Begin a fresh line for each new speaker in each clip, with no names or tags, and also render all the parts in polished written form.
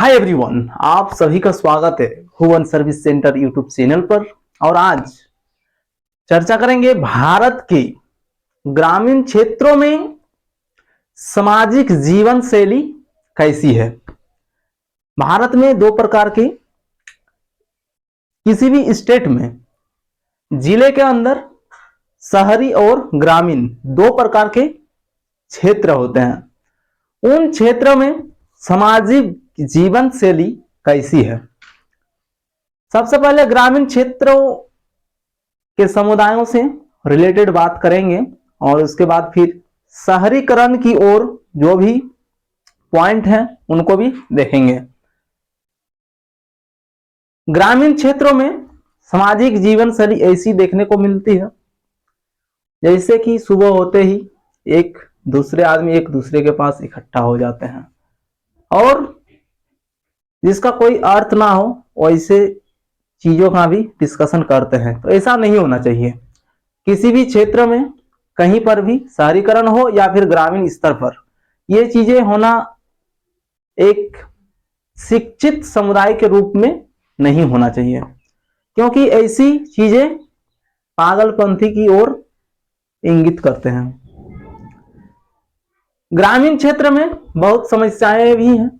Hi everyone, आप सभी का स्वागत है हुवन सर्विस सेंटर यूट्यूब चैनल पर। और आज चर्चा करेंगे भारत के ग्रामीण क्षेत्रों में सामाजिक जीवन शैली कैसी है। भारत में दो प्रकार के, किसी भी स्टेट में जिले के अंदर शहरी और ग्रामीण दो प्रकार के क्षेत्र होते हैं। उन क्षेत्रों में सामाजिक जीवन शैली कैसी है। सबसे पहले ग्रामीण क्षेत्रों के समुदायों से रिलेटेड बात करेंगे और उसके बाद फिर शहरीकरण की ओर जो भी पॉइंट हैं उनको भी देखेंगे। ग्रामीण क्षेत्रों में सामाजिक जीवन शैली ऐसी देखने को मिलती है जैसे कि सुबह होते ही एक दूसरे के पास इकट्ठा हो जाते हैं और जिसका कोई अर्थ ना हो वैसे चीजों का भी डिस्कशन करते हैं। तो ऐसा नहीं होना चाहिए। किसी भी क्षेत्र में कहीं पर भी शहरीकरण हो या फिर ग्रामीण स्तर पर ये चीजें होना एक शिक्षित समुदाय के रूप में नहीं होना चाहिए, क्योंकि ऐसी चीजें पागलपंथी की ओर इंगित करते हैं। ग्रामीण क्षेत्र में बहुत समस्याएं भी हैं।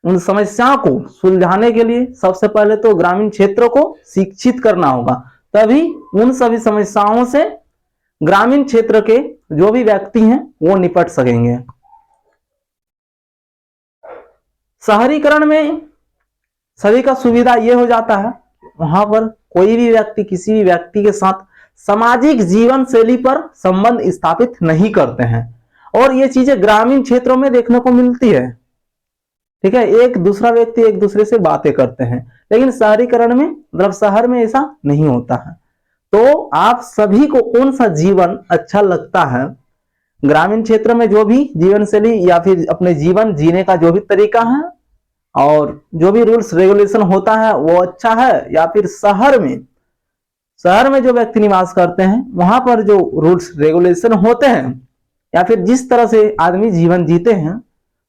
उन समस्याओं को सुलझाने के लिए सबसे पहले तो ग्रामीण क्षेत्रों को शिक्षित करना होगा, तभी उन सभी समस्याओं से ग्रामीण क्षेत्र के जो भी व्यक्ति हैं वो निपट सकेंगे। शहरीकरण में सभी का सुविधा ये हो जाता है, वहां पर कोई भी व्यक्ति किसी भी व्यक्ति के साथ सामाजिक जीवन शैली पर संबंध स्थापित नहीं करते हैं और ये चीजें ग्रामीण क्षेत्रों में देखने को मिलती है। ठीक है, एक दूसरा व्यक्ति एक दूसरे से बातें करते हैं, लेकिन शहरीकरण में मतलब शहर में ऐसा नहीं होता है। तो आप सभी को कौन सा जीवन अच्छा लगता है, ग्रामीण क्षेत्र में जो भी जीवन शैली या फिर अपने जीवन जीने का जो भी तरीका है और जो भी रूल्स रेगुलेशन होता है वो अच्छा है, या फिर शहर में जो व्यक्ति निवास करते हैं वहां पर जो रूल्स रेगुलेशन होते हैं या फिर जिस तरह से आदमी जीवन जीते हैं,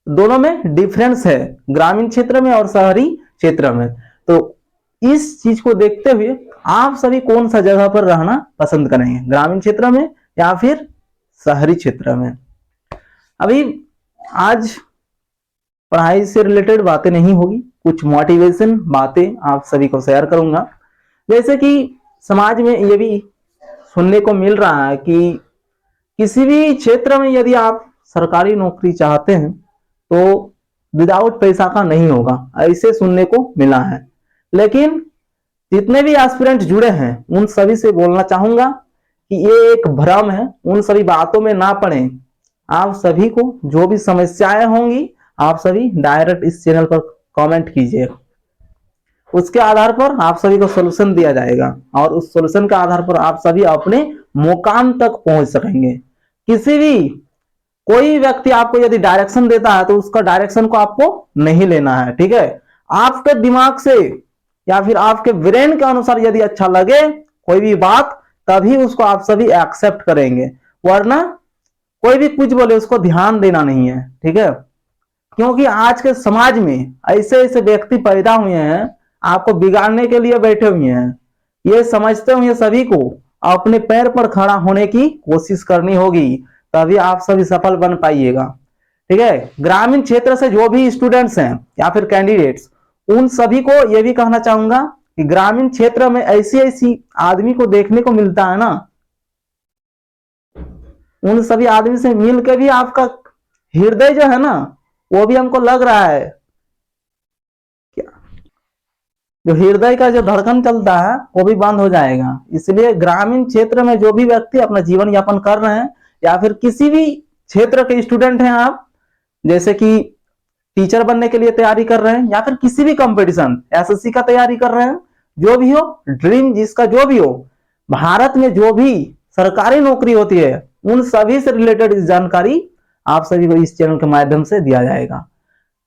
दोनों में डिफरेंस है, ग्रामीण क्षेत्र में और शहरी क्षेत्र में। तो इस चीज को देखते हुए आप सभी कौन सा जगह पर रहना पसंद करेंगे, ग्रामीण क्षेत्र में या फिर शहरी क्षेत्र में। अभी आज पढ़ाई से रिलेटेड बातें नहीं होगी, कुछ मोटिवेशन बातें आप सभी को शेयर करूंगा। जैसे कि समाज में ये भी सुनने को मिल रहा है कि किसी भी क्षेत्र में यदि आप सरकारी नौकरी चाहते हैं तो विदाउट पैसा का नहीं होगा, ऐसे सुनने को मिला है। लेकिन जितने भी एस्पिरेंट जुड़े हैं उन सभी से बोलना चाहूंगा कि ये एक भ्रम है, उन सभी बातों में ना पड़े। आप सभी को जो भी समस्याएं होंगी आप सभी डायरेक्ट इस चैनल पर कमेंट कीजिए, उसके आधार पर आप सभी को सॉल्यूशन दिया जाएगा और उस सॉल्यूशन के आधार पर आप सभी अपने मुकाम तक पहुंच सकेंगे। कोई व्यक्ति आपको यदि डायरेक्शन देता है तो उसका डायरेक्शन को आपको नहीं लेना है। ठीक है, आपके दिमाग से या फिर आपके ब्रेन के अनुसार यदि अच्छा लगे कोई भी बात, तभी उसको आप सभी एक्सेप्ट करेंगे, वरना कोई भी कुछ बोले उसको ध्यान देना नहीं है। ठीक है, क्योंकि आज के समाज में ऐसे ऐसे व्यक्ति पैदा हुए हैं आपको बिगाड़ने के लिए बैठे हुए हैं। ये समझते हुए सभी को अपने पैर पर खड़ा होने की कोशिश करनी होगी, तभी आप सभी सफल बन पाइएगा। ठीक है, ग्रामीण क्षेत्र से जो भी स्टूडेंट्स हैं या फिर कैंडिडेट्स, उन सभी को यह भी कहना चाहूंगा कि ग्रामीण क्षेत्र में ऐसी आदमी को देखने को मिलता है ना, उन सभी आदमी से मिलकर भी आपका हृदय जो है ना वो भी हमको लग रहा है क्या, जो हृदय का जो धड़कन चलता है वो भी बंद हो जाएगा। इसलिए ग्रामीण क्षेत्र में जो भी व्यक्ति अपना जीवन यापन कर रहे हैं या फिर किसी भी क्षेत्र के स्टूडेंट हैं आप, जैसे कि टीचर बनने के लिए तैयारी कर रहे हैं या फिर किसी भी कंपटीशन एसएससी का तैयारी कर रहे हैं, जो भी हो ड्रीम जिसका जो भी हो, भारत में जो भी सरकारी नौकरी होती है उन सभी से रिलेटेड जानकारी आप सभी को इस चैनल के माध्यम से दिया जाएगा।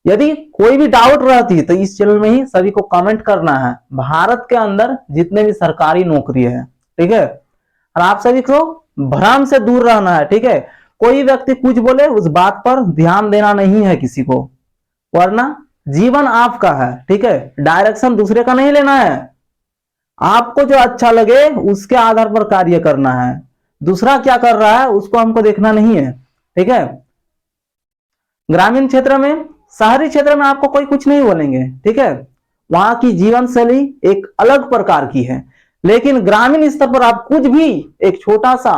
यदि कोई भी डाउट रहती है तो इस चैनल में ही सभी को कमेंट करना है, भारत के अंदर जितने भी सरकारी नौकरी है। ठीक है, और आप सभी को भ्रम से दूर रहना है। ठीक है, कोई व्यक्ति कुछ बोले उस बात पर ध्यान देना नहीं है किसी को, वरना जीवन आपका है, ठीक है, डायरेक्शन दूसरे का नहीं लेना है। आपको जो अच्छा लगे उसके आधार पर कार्य करना है, दूसरा क्या कर रहा है उसको हमको देखना नहीं है, ठीक है। ग्रामीण क्षेत्र में, शहरी क्षेत्र में आपको कोई कुछ नहीं बोलेंगे, ठीक है, वहां की जीवन शैली एक अलग प्रकार की है। लेकिन ग्रामीण स्तर पर आप कुछ भी एक छोटा सा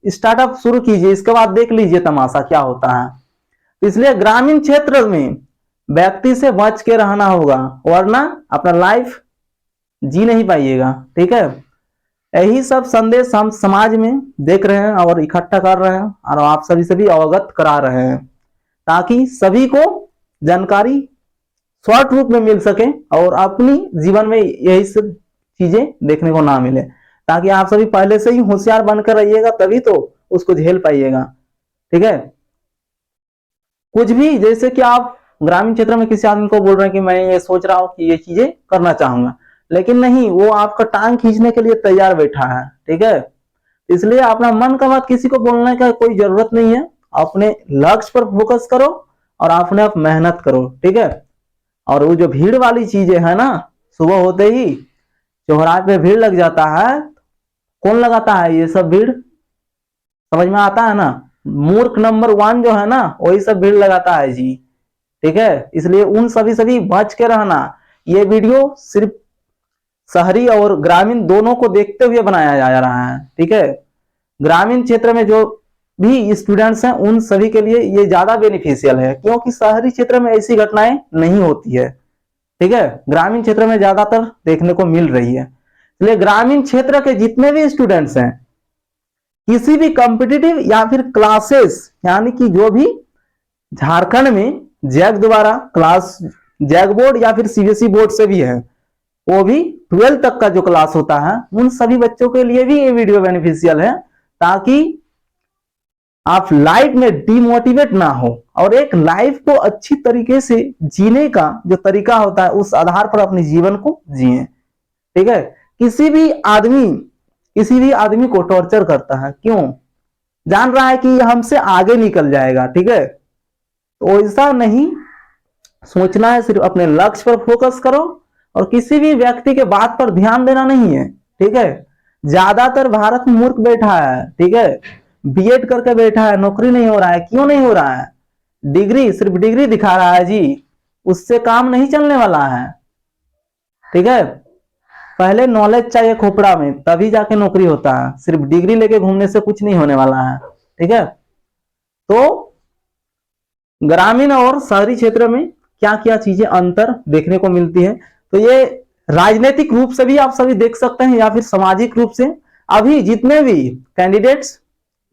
स्टार्टअप शुरू कीजिए, इसके बाद देख लीजिए तमाशा क्या होता है। इसलिए ग्रामीण क्षेत्र में व्यक्ति से बच के रहना होगा, वरना अपना लाइफ जी नहीं पाइएगा, ठीक है। यही सब संदेश हम समाज में देख रहे हैं और इकट्ठा कर रहे हैं और आप सभी अवगत करा रहे हैं, ताकि सभी को जानकारी शॉर्ट रूप में मिल सके और अपनी जीवन में यही सब चीजें देखने को ना मिले, ताकि आप सभी पहले से ही होशियार बनकर रहिएगा, तभी तो उसको झेल पाइएगा, ठीक है। कुछ भी, जैसे कि आप ग्रामीण क्षेत्र में किसी आदमी को बोल रहे हैं कि मैं ये सोच रहा हूं कि ये चीजें करना चाहूंगा, लेकिन नहीं, वो आपका टांग खींचने के लिए तैयार बैठा है, ठीक है। इसलिए अपना मन का बात किसी को बोलने का कोई जरूरत नहीं है, अपने लक्ष्य पर फोकस करो और अपने आप मेहनत करो, ठीक है। और वो जो भीड़ वाली चीजें है ना, सुबह होते ही चौराहे पे भीड़ लग जाता है, कौन लगाता है ये सब भीड़, समझ में आता है ना, मूर्ख नंबर 1 जो है ना वही सब भीड़ लगाता है जी, ठीक है। इसलिए उन सभी बच के रहना। ये वीडियो सिर्फ शहरी और ग्रामीण दोनों को देखते हुए बनाया जा रहा है, ठीक है। ग्रामीण क्षेत्र में जो भी स्टूडेंट्स हैं उन सभी के लिए ये ज्यादा बेनिफिशियल है, क्योंकि शहरी क्षेत्र में ऐसी घटनाएं नहीं होती है, ठीक है, ग्रामीण क्षेत्र में ज्यादातर देखने को मिल रही है। इसलिए ग्रामीण क्षेत्र के जितने भी स्टूडेंट्स हैं, किसी भी कॉम्पिटिटिव या फिर क्लासेस, यानी कि जो भी झारखंड में जैक द्वारा क्लास, जैक बोर्ड या फिर सीबीएसई बोर्ड से भी है, वो भी 12 तक का जो क्लास होता है, उन सभी बच्चों के लिए भी ये वीडियो बेनिफिशियल है, ताकि आप लाइफ में डिमोटिवेट ना हो और एक लाइफ को अच्छी तरीके से जीने का जो तरीका होता है उस आधार पर अपने जीवन को जिए, ठीक है। किसी भी आदमी को टॉर्चर करता है, क्यों? जान रहा है कि ये हमसे आगे निकल जाएगा, ठीक है। तो ऐसा नहीं सोचना है, सिर्फ अपने लक्ष्य पर फोकस करो और किसी भी व्यक्ति के बात पर ध्यान देना नहीं है, ठीक है। ज्यादातर भारत में मूर्ख बैठा है, ठीक है, बीएड करके बैठा है, नौकरी नहीं हो रहा है। क्यों नहीं हो रहा है? डिग्री, सिर्फ डिग्री दिखा रहा है जी, उससे काम नहीं चलने वाला है, ठीक है। पहले नॉलेज चाहिए खोपड़ा में, तभी जाके नौकरी होता है, सिर्फ डिग्री लेके घूमने से कुछ नहीं होने वाला है, ठीक है। तो ग्रामीण और शहरी क्षेत्र में क्या क्या चीजें अंतर देखने को मिलती है, तो ये राजनीतिक रूप से भी आप सभी देख सकते हैं या फिर सामाजिक रूप से। अभी जितने भी कैंडिडेट्स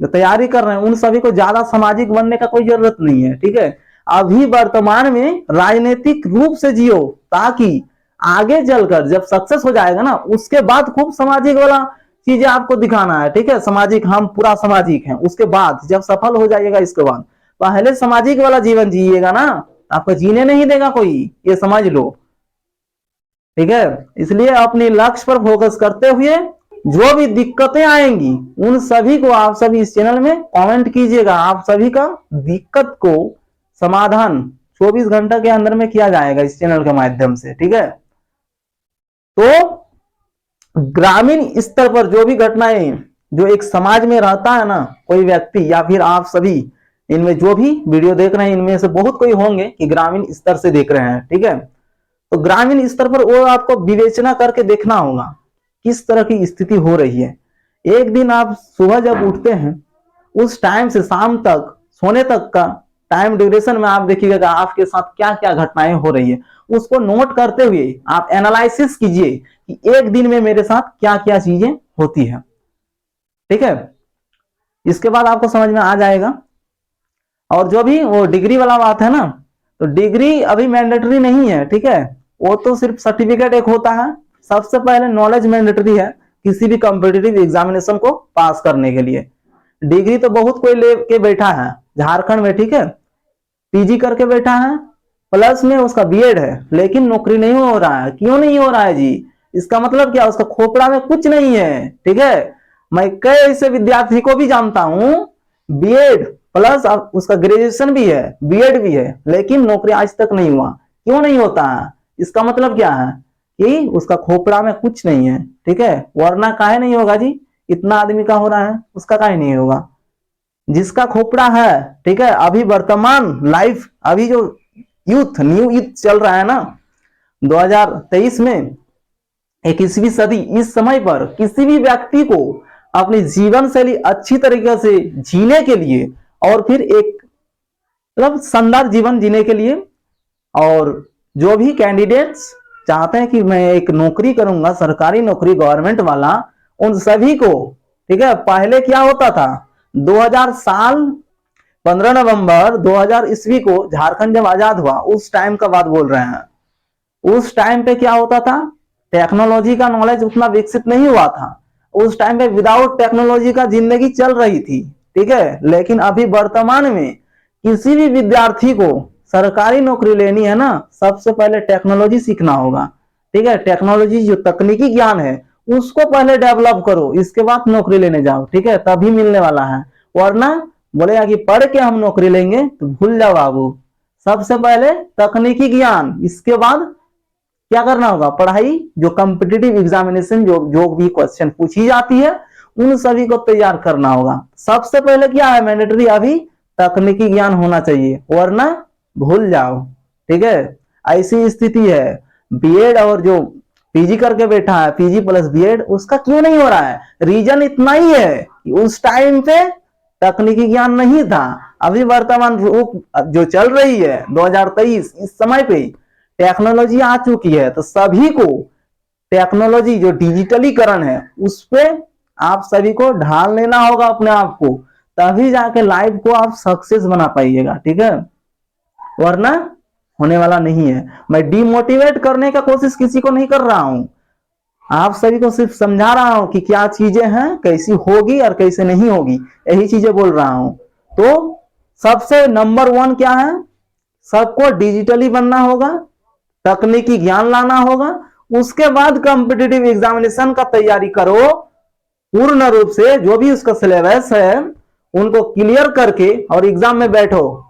जो तैयारी कर रहे हैं उन सभी को ज्यादा सामाजिक बनने का कोई जरूरत नहीं है, ठीक है। अभी वर्तमान में राजनीतिक रूप से जियो, ताकि आगे चलकर जब सक्सेस हो जाएगा ना, उसके बाद खूब सामाजिक वाला चीजें आपको दिखाना है, ठीक है। सामाजिक, हम पूरा सामाजिक हैं, उसके बाद जब सफल हो जाइएगा, इसके बाद पहले सामाजिक वाला जीवन जिएगा ना, आपको जीने नहीं देगा कोई, ये समझ लो, ठीक है। इसलिए अपने लक्ष्य पर फोकस करते हुए जो भी दिक्कतें आएंगी उन सभी को आप सभी इस चैनल में कमेंट कीजिएगा, आप सभी का दिक्कत को समाधान 24 घंटे के अंदर में किया जाएगा इस चैनल के माध्यम से, ठीक है। तो ग्रामीण स्तर पर जो भी घटनाएं जो एक समाज में रहता है ना, कोई व्यक्ति या फिर आप सभी इनमें जो भी वीडियो देख रहे हैं, इनमें से बहुत कोई होंगे कि ग्रामीण स्तर से देख रहे हैं, ठीक है। तो ग्रामीण स्तर पर वो आपको विवेचना करके देखना होगा किस तरह की स्थिति हो रही है। एक दिन आप सुबह जब उठते हैं उस टाइम से शाम तक सोने तक का टाइम ड्यूरेशन में आप देखिएगा आपके साथ क्या क्या घटनाएं हो रही है, उसको नोट करते हुए आप एनालिसिस कीजिए कि एक दिन में मेरे साथ क्या क्या चीजें होती है, ठीक है। इसके बाद आपको समझ में आ जाएगा। और जो भी वो डिग्री वाला बात है ना, तो डिग्री अभी मैंडेटरी नहीं है, ठीक है, वो तो सिर्फ सर्टिफिकेट एक होता है। सबसे पहले नॉलेज मैंडेटरी है किसी भी कॉम्पिटिटिव एग्जामिनेशन को पास करने के लिए। डिग्री तो बहुत कोई लेके बैठा है झारखंड में, ठीक है, पीजी करके बैठा है, प्लस में उसका बीएड है, लेकिन नौकरी नहीं हो रहा है। क्यों नहीं हो रहा है जी? इसका मतलब क्या? उसका खोपड़ा में कुछ नहीं है, ठीक है। मैं कई ऐसे विद्यार्थी को भी जानता हूं, बीएड प्लस उसका ग्रेजुएशन भी है, बीएड भी है, लेकिन नौकरी आज तक नहीं हुआ। क्यों नहीं होता है? इसका मतलब क्या है कि उसका खोपड़ा में कुछ नहीं है, ठीक है। वरना काहे नहीं होगा जी, इतना आदमी का हो रहा है, उसका काहे नहीं होगा। जिसका खोपड़ा है, ठीक है, अभी वर्तमान लाइफ, अभी जो यूथ, न्यू यूथ चल रहा है ना 2023 में, 21वीं सदी, इस समय पर किसी भी व्यक्ति को अपनी जीवन शैली अच्छी तरीके से जीने के लिए और फिर एक मतलब शानदार जीवन जीने के लिए, और जो भी कैंडिडेट्स चाहते हैं कि मैं एक नौकरी करूंगा, सरकारी नौकरी गवर्नमेंट वाला, उन सभी को, ठीक है, पहले क्या होता था 2000 साल 15 नवंबर 2000 ईस्वी को झारखंड जब आजाद हुआ, उस टाइम का बात बोल रहे हैं। उस टाइम पे क्या होता था, टेक्नोलॉजी का नॉलेज उतना विकसित नहीं हुआ था। उस टाइम पे विदाउट टेक्नोलॉजी का जिंदगी चल रही थी, ठीक है। लेकिन अभी वर्तमान में किसी भी विद्यार्थी को सरकारी नौकरी लेनी है ना, सबसे पहले टेक्नोलॉजी सीखना होगा, ठीक है। टेक्नोलॉजी जो तकनीकी ज्ञान है उसको पहले डेवलप करो, इसके बाद नौकरी लेने जाओ, ठीक है, तभी मिलने वाला है। वरना बोलेगा कि पढ़ के हम नौकरी लेंगे, तो भूल जाओ बाबू। सबसे पहले तकनीकी ज्ञान, इसके बाद क्या करना होगा, पढ़ाई, जो कॉम्पिटिटिव एग्जामिनेशन जो भी क्वेश्चन पूछी जाती है उन सभी को तैयार करना होगा। सबसे पहले क्या है मैंडेटरी, अभी तकनीकी ज्ञान होना चाहिए, वरना भूल जाओ, ठीक है। ऐसी स्थिति है। बीएड और जो पीजी करके बैठा है, पीजी प्लस बीएड, उसका क्यों नहीं हो रहा है? रीजन इतना ही है कि उस टाइम पे तकनीकी ज्ञान नहीं था। अभी वर्तमान जो चल रही है 2023, इस समय पे टेक्नोलॉजी आ चुकी है, तो सभी को टेक्नोलॉजी जो डिजिटलीकरण है उस पे आप सभी को ढाल लेना होगा अपने आप को, तभी जाके लाइफ को आप सक्सेस बना पाइएगा, ठीक है। वरना होने वाला नहीं है। मैं डिमोटिवेट करने का कोशिश किसी को नहीं कर रहा हूं, आप सभी को सिर्फ समझा रहा हूं कि क्या चीजें हैं, कैसी होगी और कैसे नहीं होगी, यही चीजें बोल रहा हूं। तो सबसे नंबर 1 क्या है, सबको डिजिटली बनना होगा, तकनीकी ज्ञान लाना होगा, उसके बाद कॉम्पिटिटिव एग्जामिनेशन का तैयारी करो पूर्ण रूप से। जो भी उसका सिलेबस है उनको क्लियर करके और एग्जाम में बैठो,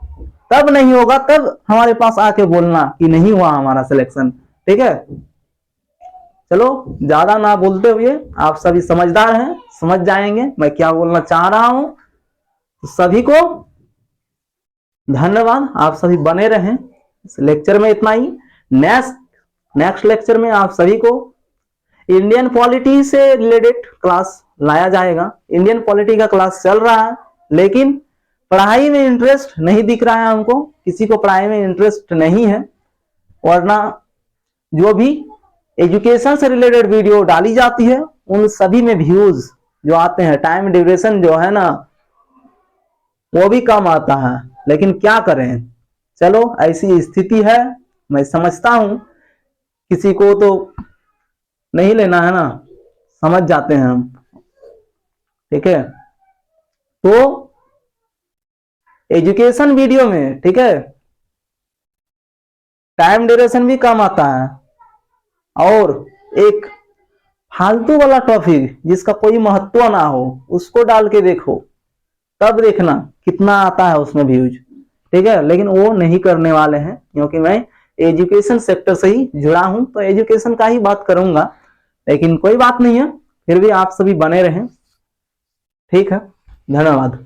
तब नहीं होगा, तब हमारे पास आके बोलना कि नहीं हुआ हमारा सिलेक्शन, ठीक है। चलो ज्यादा ना बोलते हुए, आप सभी समझदार हैं, समझ जाएंगे मैं क्या बोलना चाह रहा हूं। तो सभी को धन्यवाद, आप सभी बने रहें। इस लेक्चर में इतना ही। नेक्स्ट लेक्चर में आप सभी को इंडियन पॉलिटी से रिलेटेड क्लास लाया जाएगा। इंडियन पॉलिटी का क्लास चल रहा है, लेकिन पढ़ाई में इंटरेस्ट नहीं दिख रहा है हमको, किसी को पढ़ाई में इंटरेस्ट नहीं है। वरना जो भी एजुकेशन से रिलेटेड वीडियो डाली जाती है उन सभी में व्यूज जो आते हैं, टाइम ड्यूरेशन जो है ना वो भी कम आता है, लेकिन क्या करें, चलो ऐसी स्थिति है। मैं समझता हूं किसी को तो नहीं लेना है ना, समझ जाते हैं हम, ठीक है। तो एजुकेशन वीडियो में, ठीक है, टाइम ड्यूरेशन भी कम आता है, और एक फालतू वाला टॉपिक जिसका कोई महत्व ना हो उसको डाल के देखो, तब देखना कितना आता है उसमें व्यूज, ठीक है। लेकिन वो नहीं करने वाले हैं, क्योंकि मैं एजुकेशन सेक्टर से ही जुड़ा हूं, तो एजुकेशन का ही बात करूंगा। लेकिन कोई बात नहीं है, फिर भी आप सभी बने रहें, ठीक है। धन्यवाद।